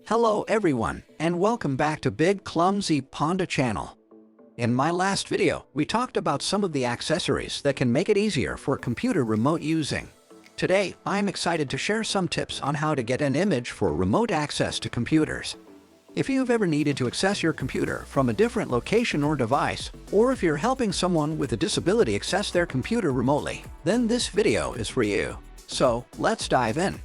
Hello everyone, and welcome back to Big Clumsy Panda channel. In my last video, we talked about some of the accessories that can make it easier for computer remote using. Today, I'm excited to share some tips on how to get an image for remote access to computers. If you've ever needed to access your computer from a different location or device, or if you're helping someone with a disability access their computer remotely, then this video is for you. So, let's dive in.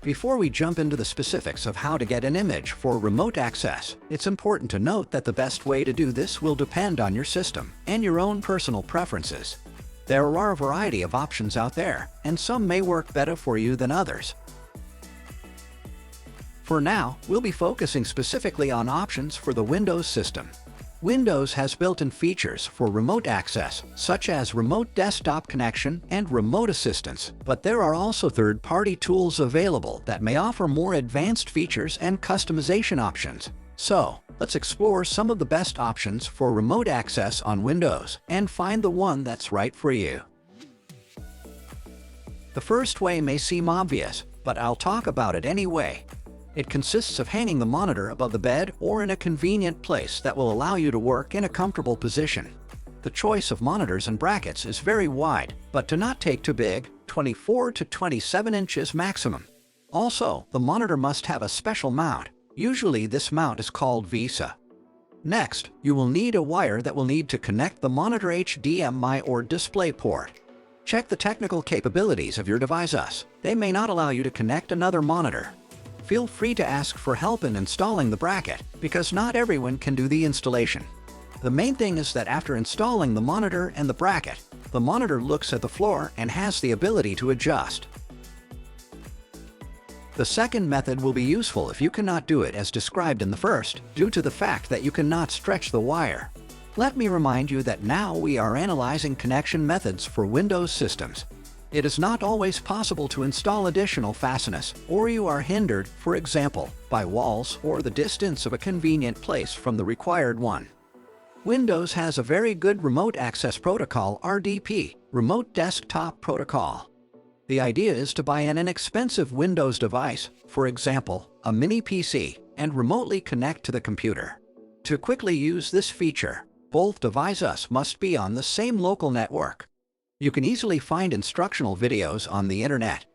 Before we jump into the specifics of how to get an image for remote access, it's important to note that the best way to do this will depend on your system and your own personal preferences. There are a variety of options out there, and some may work better for you than others. For now, we'll be focusing specifically on options for the Windows system. Windows has built-in features for remote access, such as remote desktop connection and remote assistance, but there are also third-party tools available that may offer more advanced features and customization options. So, let's explore some of the best options for remote access on Windows and find the one that's right for you. The first way may seem obvious, but I'll talk about it anyway. It consists of hanging the monitor above the bed or in a convenient place that will allow you to work in a comfortable position. The choice of monitors and brackets is very wide, but do not take too big, 24 to 27 inches maximum. Also, the monitor must have a special mount. Usually this mount is called VESA. Next, you will need a wire that will need to connect the monitor HDMI or display port. Check the technical capabilities of your device. They may not allow you to connect another monitor. Feel free to ask for help in installing the bracket, because not everyone can do the installation. The main thing is that after installing the monitor and the bracket, the monitor looks at the floor and has the ability to adjust. The second method will be useful if you cannot do it as described in the first, due to the fact that you cannot stretch the wire. Let me remind you that now we are analyzing connection methods for Windows systems. It is not always possible to install additional fasteners, or you are hindered, for example, by walls or the distance of a convenient place from the required one. Windows has a very good remote access protocol RDP, Remote Desktop Protocol. The idea is to buy an inexpensive Windows device, for example, a mini PC, and remotely connect to the computer. To quickly use this feature, both devices must be on the same local network. You can easily find instructional videos on the internet.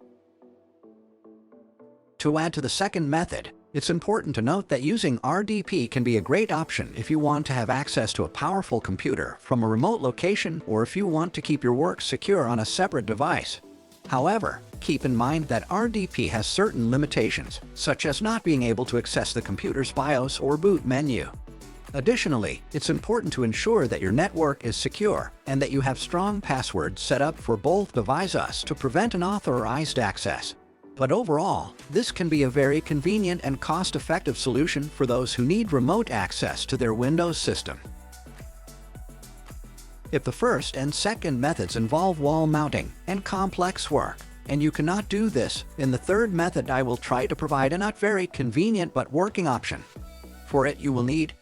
To add to the second method, it's important to note that using RDP can be a great option if you want to have access to a powerful computer from a remote location or if you want to keep your work secure on a separate device. However, keep in mind that RDP has certain limitations, such as not being able to access the computer's BIOS or boot menu. Additionally, it's important to ensure that your network is secure and that you have strong passwords set up for both devices to prevent unauthorized access. But overall, this can be a very convenient and cost-effective solution for those who need remote access to their Windows system. If the first and second methods involve wall mounting and complex work, and you cannot do this, in the third method I will try to provide a not very convenient but working option. For it you will need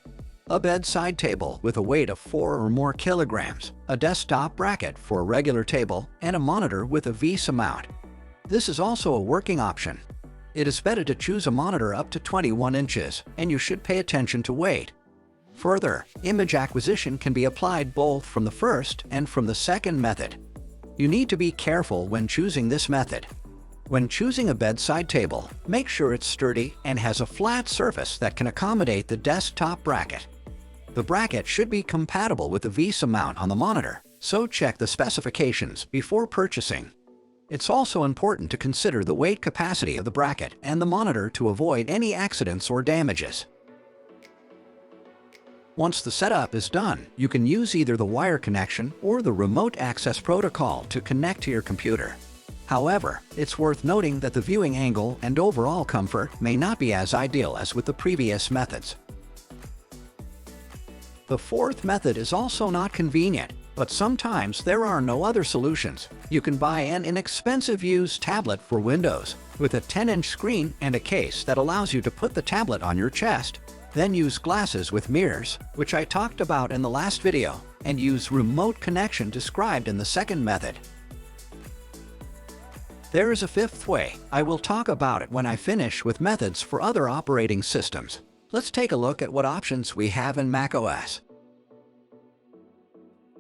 a bedside table with a weight of 4 or more kilograms, a desktop bracket for a regular table, and a monitor with a VESA mount. This is also a working option. It is better to choose a monitor up to 21 inches, and you should pay attention to weight. Further, image acquisition can be applied both from the first and from the second method. You need to be careful when choosing this method. When choosing a bedside table, make sure it's sturdy and has a flat surface that can accommodate the desktop bracket. The bracket should be compatible with the VESA mount on the monitor, so check the specifications before purchasing. It's also important to consider the weight capacity of the bracket and the monitor to avoid any accidents or damages. Once the setup is done, you can use either the wire connection or the remote access protocol to connect to your computer. However, it's worth noting that the viewing angle and overall comfort may not be as ideal as with the previous methods. The fourth method is also not convenient, but sometimes there are no other solutions. You can buy an inexpensive used tablet for Windows with a 10-inch screen and a case that allows you to put the tablet on your chest. Then use glasses with mirrors, which I talked about in the last video, and use remote connection described in the second method. There is a fifth way. I will talk about it when I finish with methods for other operating systems. Let's take a look at what options we have in macOS.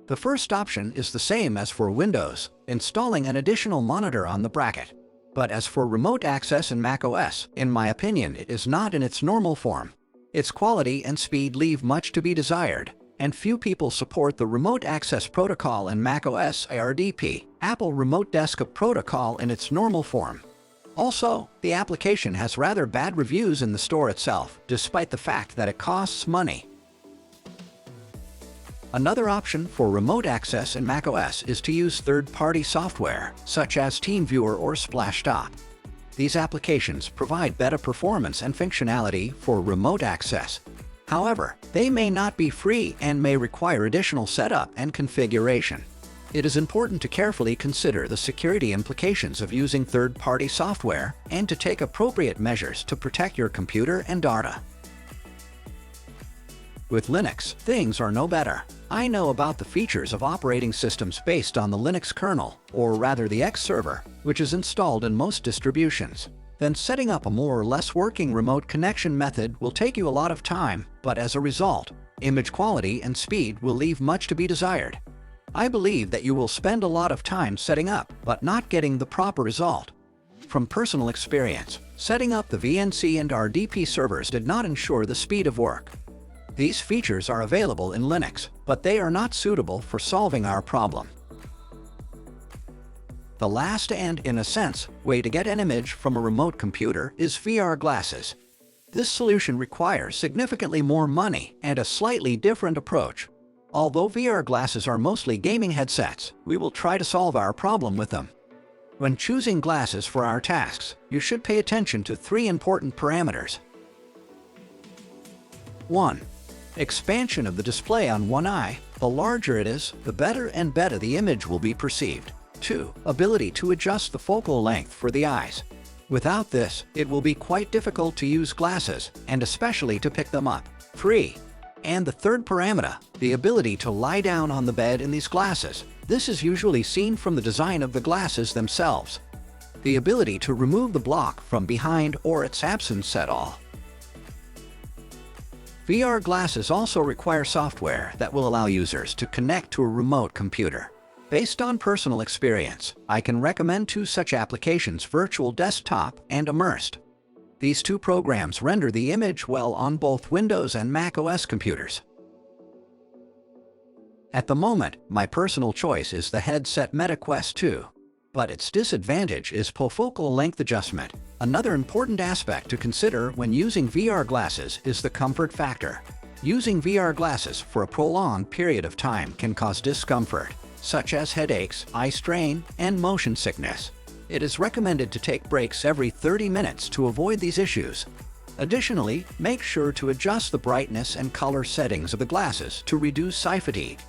The first option is the same as for Windows, installing an additional monitor on the bracket. But as for remote access in macOS, in my opinion, it is not in its normal form. Its quality and speed leave much to be desired, and few people support the Remote Access Protocol in macOS ARDP, Apple Remote Desktop Protocol in its normal form. Also, the application has rather bad reviews in the store itself, despite the fact that it costs money. Another option for remote access in macOS is to use third-party software, such as TeamViewer or Splashtop. These applications provide better performance and functionality for remote access. However, they may not be free and may require additional setup and configuration. It is important to carefully consider the security implications of using third-party software and to take appropriate measures to protect your computer and data. With Linux, things are no better. I know about the features of operating systems based on the Linux kernel, or rather the X server, which is installed in most distributions. Then setting up a more or less working remote connection method will take you a lot of time, but as a result, image quality and speed will leave much to be desired. I believe that you will spend a lot of time setting up, but not getting the proper result. From personal experience, setting up the VNC and RDP servers did not ensure the speed of work. These features are available in Linux, but they are not suitable for solving our problem. The last and, in a sense, way to get an image from a remote computer is VR glasses. This solution requires significantly more money and a slightly different approach. Although VR glasses are mostly gaming headsets, we will try to solve our problem with them. When choosing glasses for our tasks, you should pay attention to three important parameters. 1. Expansion of the display on one eye. The larger it is, the better and better the image will be perceived. 2. Ability to adjust the focal length for the eyes. Without this, it will be quite difficult to use glasses, and especially to pick them up. 3. And the third parameter, the ability to lie down on the bed in these glasses. This is usually seen from the design of the glasses themselves. The ability to remove the block from behind or its absence at all. VR glasses also require software that will allow users to connect to a remote computer. Based on personal experience, I can recommend two such applications: Virtual Desktop and Immersed. These two programs render the image well on both Windows and macOS computers. At the moment, my personal choice is the headset MetaQuest 2. But its disadvantage is poor focal length adjustment. Another important aspect to consider when using VR glasses is the comfort factor. Using VR glasses for a prolonged period of time can cause discomfort, such as headaches, eye strain, and motion sickness. It is recommended to take breaks every 30 minutes to avoid these issues. Additionally, make sure to adjust the brightness and color settings of the glasses to reduce eye fatigue.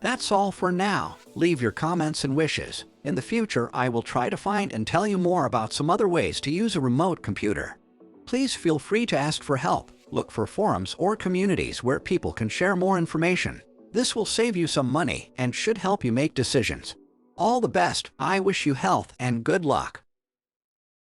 That's all for now. Leave your comments and wishes. In the future, I will try to find and tell you more about some other ways to use a remote computer. Please feel free to ask for help. Look for forums or communities where people can share more information. This will save you some money and should help you make decisions. All the best. I wish you health and good luck.